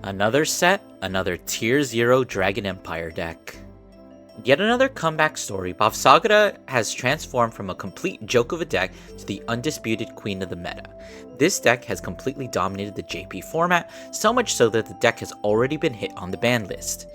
Another set, another Tier 0 Dragon Empire deck. Yet another comeback story, Bavsargra has transformed from a complete joke of a deck to the undisputed queen of the meta. This deck has completely dominated the JP format, so much so that the deck has already been hit on the ban list.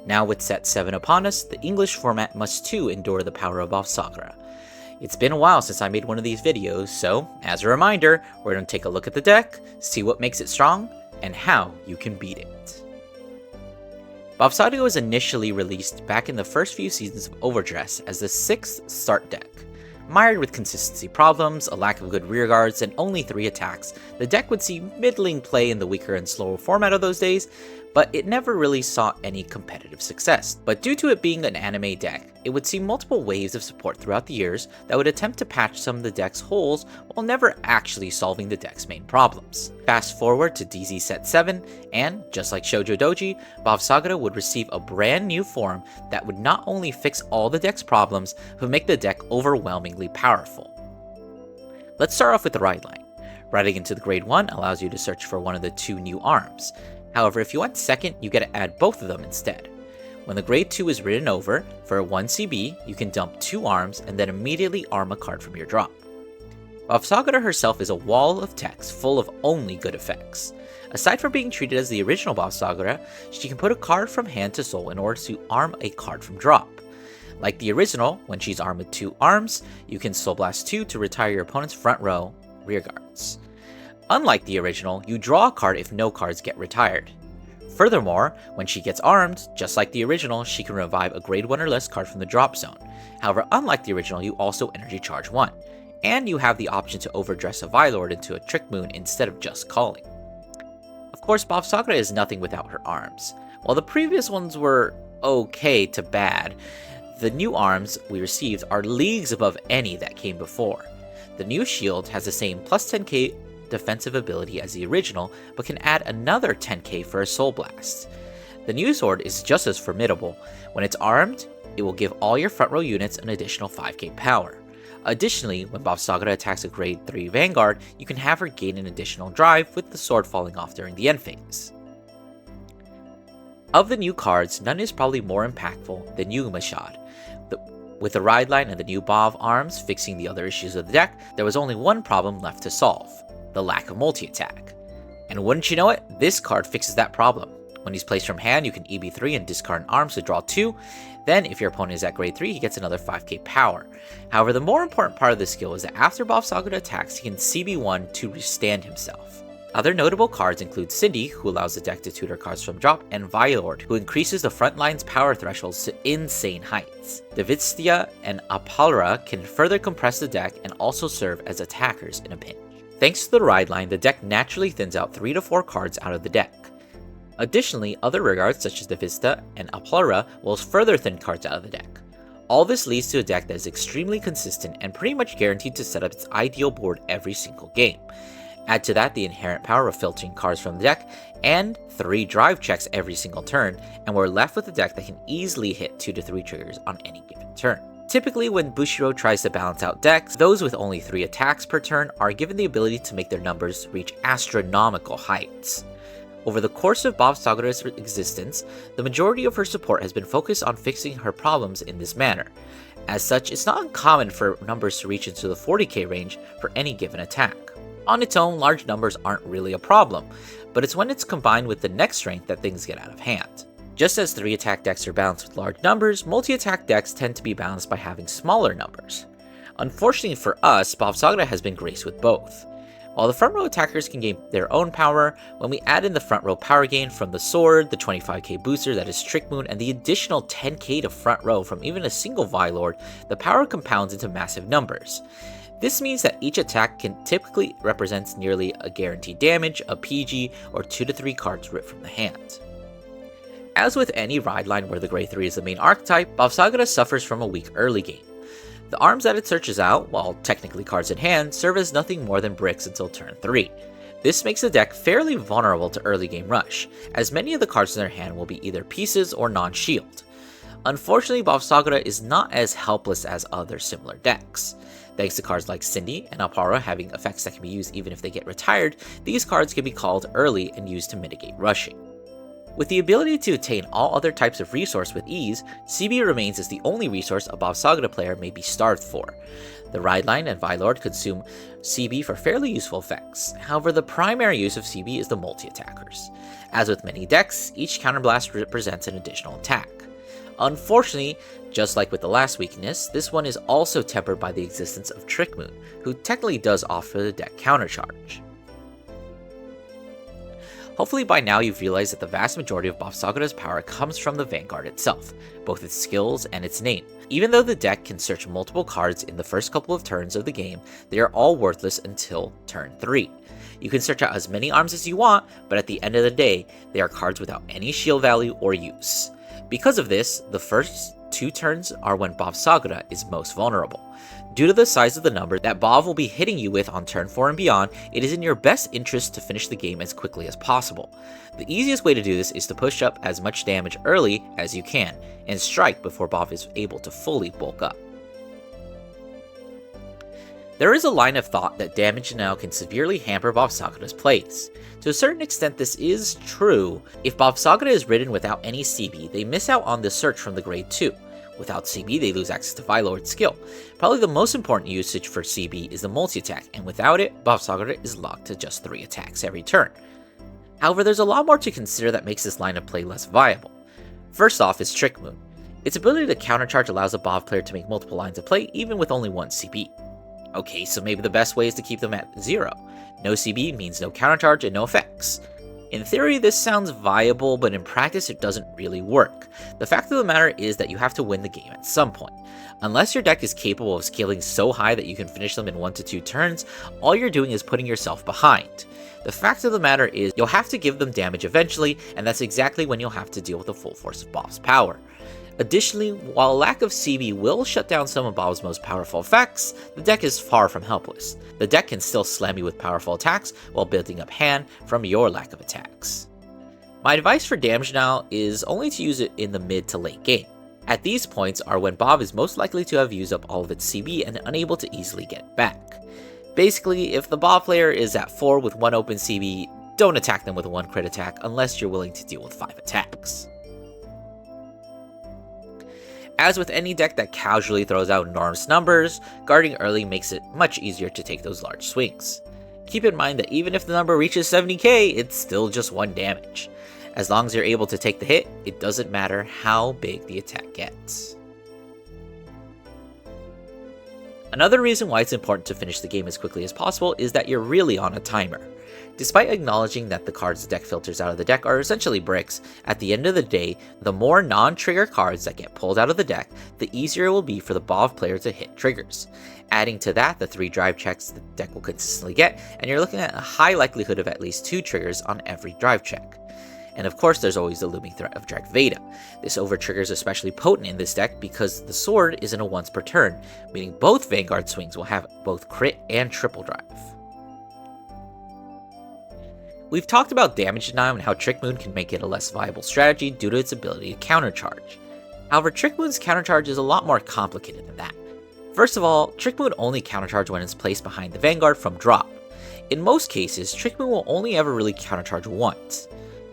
Now with set 7 upon us, the English format must too endure the power of Bavsargra. It's been a while since I made one of these videos, so as a reminder, we're going to take a look at the deck, see what makes it strong, and how you can beat it. Bavsargra was initially released back in the first few seasons of Overdress as the 6th start deck. Mired with consistency problems, a lack of good rearguards, and only 3 attacks, the deck would see middling play in the weaker and slower format of those days, but it never really saw any competitive success. But due to it being an anime deck, it would see multiple waves of support throughout the years that would attempt to patch some of the deck's holes while never actually solving the deck's main problems. Fast forward to DZ Set 7, and just like Shoujo Doji, Bavsargra would receive a brand new form that would not only fix all the deck's problems, but make the deck overwhelmingly powerful. Let's start off with the Rideline. Riding into the Grade 1 allows you to search for one of the 2 new arms. However, if you want second, you get to add both of them instead. When the Grade 2 is written over, for a 1 CB, you can dump 2 arms and then immediately arm a card from your drop. Bavsargra herself is a wall of text full of only good effects. Aside from being treated as the original Bavsargra, she can put a card from hand to soul in order to arm a card from drop. Like the original, when she's armed with 2 arms, you can Soul Blast 2 to retire your opponent's front row rearguards. Unlike the original, you draw a card if no cards get retired. Furthermore, when she gets armed, just like the original, she can revive a Grade 1 or less card from the drop zone. However, unlike the original, you also Energy Charge 1, and you have the option to overdress a Vylord into a Trick Moon instead of just calling. Of course, Bavsargra is nothing without her arms. While the previous ones were okay to bad, the new arms we received are leagues above any that came before. The new shield has the same plus 10k defensive ability as the original, but can add another 10k for a Soul Blast. The new sword is just as formidable. When it's armed, it will give all your front row units an additional 5k power. Additionally, when Bavsargra attacks a Grade 3 Vanguard, you can have her gain an additional drive with the sword falling off during the end phase. Of the new cards, none is probably more impactful than Yugmashad. With the Rideline and the new Bav arms fixing the other issues of the deck, there was only one problem left to solve: the lack of multi-attack. And wouldn't you know it, this card fixes that problem. When he's placed from hand, you can EB3 and discard an arms to draw 2, then if your opponent is at Grade 3, he gets another 5k power. However, the more important part of this skill is that after Bavsargra attacks, he can CB1 to restand himself. Other notable cards include Cindy, who allows the deck to tutor cards from drop, and Vylord, who increases the front line's power thresholds to insane heights. Davidstia and Apalra can further compress the deck and also serve as attackers in a pinch. Thanks to the Rideline, the deck naturally thins out 3 to 4 cards out of the deck. Additionally, other rearguards such as Davidstia and Apalra will further thin cards out of the deck. All this leads to a deck that is extremely consistent and pretty much guaranteed to set up its ideal board every single game. Add to that the inherent power of filtering cards from the deck, and 3 drive checks every single turn, and we're left with a deck that can easily hit 2 to 3 triggers on any given turn. Typically, when Bushiroad tries to balance out decks, those with only 3 attacks per turn are given the ability to make their numbers reach astronomical heights. Over the course of Bavsargra's existence, the majority of her support has been focused on fixing her problems in this manner. As such, it's not uncommon for numbers to reach into the 40k range for any given attack. On its own, large numbers aren't really a problem, but it's when it's combined with the next strength that things get out of hand. Just as 3-attack decks are balanced with large numbers, multi-attack decks tend to be balanced by having smaller numbers. Unfortunately for us, Bavsargra has been graced with both. While the front row attackers can gain their own power, when we add in the front row power gain from the sword, the 25k booster that is Trick Moon, and the additional 10k to front row from even a single Vylord, the power compounds into massive numbers. This means that each attack can typically represent nearly a guaranteed damage, a PG, or 2 to 3 cards ripped from the hand. As with any Rideline where the Grade 3 is the main archetype, Bavsargra suffers from a weak early game. The arms that it searches out, while technically cards in hand, serve as nothing more than bricks until turn 3. This makes the deck fairly vulnerable to early game rush, as many of the cards in their hand will be either pieces or non-shield. Unfortunately, Bavsargra is not as helpless as other similar decks. Thanks to cards like Cindy and Apara having effects that can be used even if they get retired, these cards can be called early and used to mitigate rushing. With the ability to attain all other types of resource with ease, CB remains as the only resource a Bavsargra player may be starved for. The Rideline and Vylord consume CB for fairly useful effects, however the primary use of CB is the multi-attackers. As with many decks, each counterblast represents an additional attack. Unfortunately, just like with the last weakness, this one is also tempered by the existence of Trick Moon, who technically does offer the deck Countercharge. Hopefully by now you've realized that the vast majority of Bavsargra's power comes from the Vanguard itself, both its skills and its name. Even though the deck can search multiple cards in the first couple of turns of the game, they are all worthless until turn 3. You can search out as many arms as you want, but at the end of the day, they are cards without any shield value or use. Because of this, the first 2 turns are when Bavsargra is most vulnerable. Due to the size of the number that Bav will be hitting you with on turn 4 and beyond, it is in your best interest to finish the game as quickly as possible. The easiest way to do this is to push up as much damage early as you can, and strike before Bav is able to fully bulk up. There is a line of thought that damage now can severely hamper Bavsargra's plays. To a certain extent this is true. If Bavsargra is ridden without any CB, they miss out on the search from the grade 2. Without CB, they lose access to Vylord's skill. Probably the most important usage for CB is the multi-attack, and without it, Bavsargra is locked to just 3 attacks every turn. However, there's a lot more to consider that makes this line of play less viable. First off is Trick Moon. Its ability to countercharge allows a Bav player to make multiple lines of play even with only 1 CB. Okay, so maybe the best way is to keep them at 0. No CB means no countercharge and no effects. In theory, this sounds viable, but in practice it doesn't really work. The fact of the matter is that you have to win the game at some point. Unless your deck is capable of scaling so high that you can finish them in 1 to 2 turns, all you're doing is putting yourself behind. The fact of the matter is, you'll have to give them damage eventually, and that's exactly when you'll have to deal with the full force of Bav's power. Additionally, while a lack of CB will shut down some of Bav's most powerful effects, the deck is far from helpless. The deck can still slam you with powerful attacks while building up hand from your lack of attacks. My advice for damage now is only to use it in the mid to late game. At these points are when Bav is most likely to have used up all of its CB and unable to easily get it back. Basically, if the Bav player is at 4 with 1 open CB, don't attack them with 1 crit attack unless you're willing to deal with 5 attacks. As with any deck that casually throws out enormous numbers, guarding early makes it much easier to take those large swings. Keep in mind that even if the number reaches 70k, it's still just 1 damage. As long as you're able to take the hit, it doesn't matter how big the attack gets. Another reason why it's important to finish the game as quickly as possible is that you're really on a timer. Despite acknowledging that the cards the deck filters out of the deck are essentially bricks, at the end of the day, the more non-trigger cards that get pulled out of the deck, the easier it will be for the Bav player to hit triggers. Adding to that the 3 drive checks the deck will consistently get, and you're looking at a high likelihood of at least 2 triggers on every drive check. And of course there's always the looming threat of Direct Veda. This overtrigger is especially potent in this deck because the sword isn't a once per turn, meaning both Vanguard swings will have both crit and triple drive. We've talked about damage denial and how Trick Moon can make it a less viable strategy due to its ability to countercharge. However, Trick Moon's countercharge is a lot more complicated than that. First of all, Trick Moon only countercharge when it's placed behind the Vanguard from drop. In most cases, Trick Moon will only ever really countercharge once.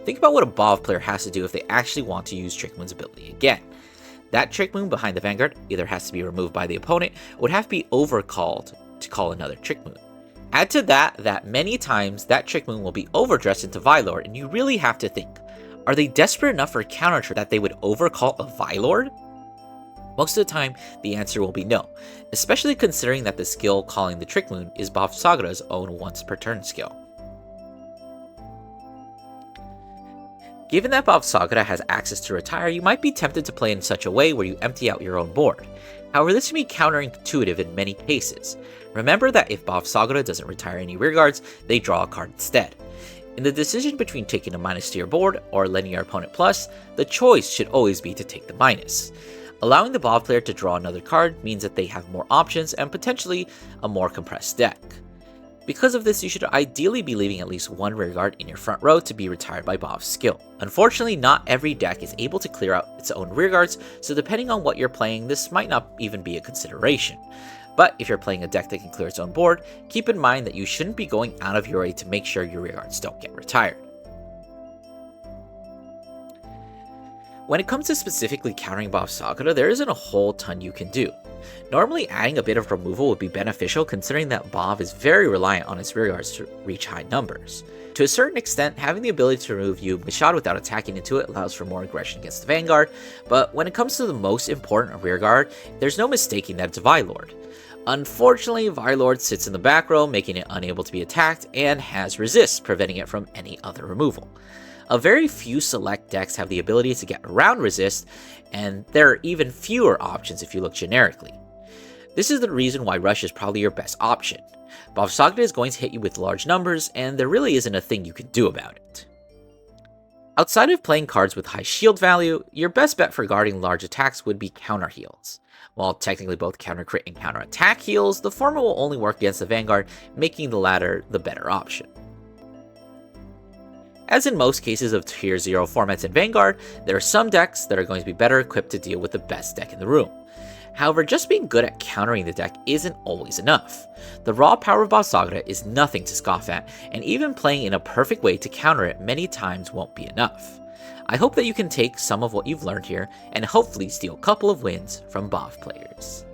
Think about what a Bav player has to do if they actually want to use Trick Moon's ability again. That Trick Moon behind the Vanguard either has to be removed by the opponent or would have to be overcalled to call another Trick Moon. Add to that many times that Trick Moon will be overdressed into Vylord, and you really have to think, are they desperate enough for a counter that they would overcall a Vylord? Most of the time, the answer will be no, especially considering that the skill calling the Trick Moon is Bavsargra's own once per turn skill. Given that Bavsargra has access to retire, you might be tempted to play in such a way where you empty out your own board. However, this can be counterintuitive in many cases. Remember that if Bavsargra doesn't retire any rearguards, they draw a card instead. In the decision between taking a minus to your board or letting your opponent plus, the choice should always be to take the minus. Allowing the Bav player to draw another card means that they have more options and potentially a more compressed deck. Because of this, you should ideally be leaving at least 1 rearguard in your front row to be retired by Bav's skill. Unfortunately, not every deck is able to clear out its own rearguards, so depending on what you're playing, this might not even be a consideration. But if you're playing a deck that can clear its own board, keep in mind that you shouldn't be going out of your way to make sure your rearguards don't get retired. When it comes to specifically countering Bavsargra, there isn't a whole ton you can do. Normally adding a bit of removal would be beneficial considering that Bav is very reliant on its rearguards to reach high numbers. To a certain extent, having the ability to remove you Mashad without attacking into it allows for more aggression against the Vanguard, but when it comes to the most important rearguard, there's no mistaking that it's Vylord. Unfortunately, Vylord sits in the back row, making it unable to be attacked, and has resist, preventing it from any other removal. A very few select decks have the ability to get around resist, and there are even fewer options if you look generically. This is the reason why Rush is probably your best option. Bavsargra is going to hit you with large numbers, and there really isn't a thing you can do about it. Outside of playing cards with high shield value, your best bet for guarding large attacks would be counter heals. While technically both counter crit and counter attack heals, the former will only work against the Vanguard, making the latter the better option. As in most cases of Tier 0 formats in Vanguard, there are some decks that are going to be better equipped to deal with the best deck in the room. However, just being good at countering the deck isn't always enough. The raw power of Bavsargra is nothing to scoff at, and even playing in a perfect way to counter it many times won't be enough. I hope that you can take some of what you've learned here, and hopefully steal a couple of wins from Bav players.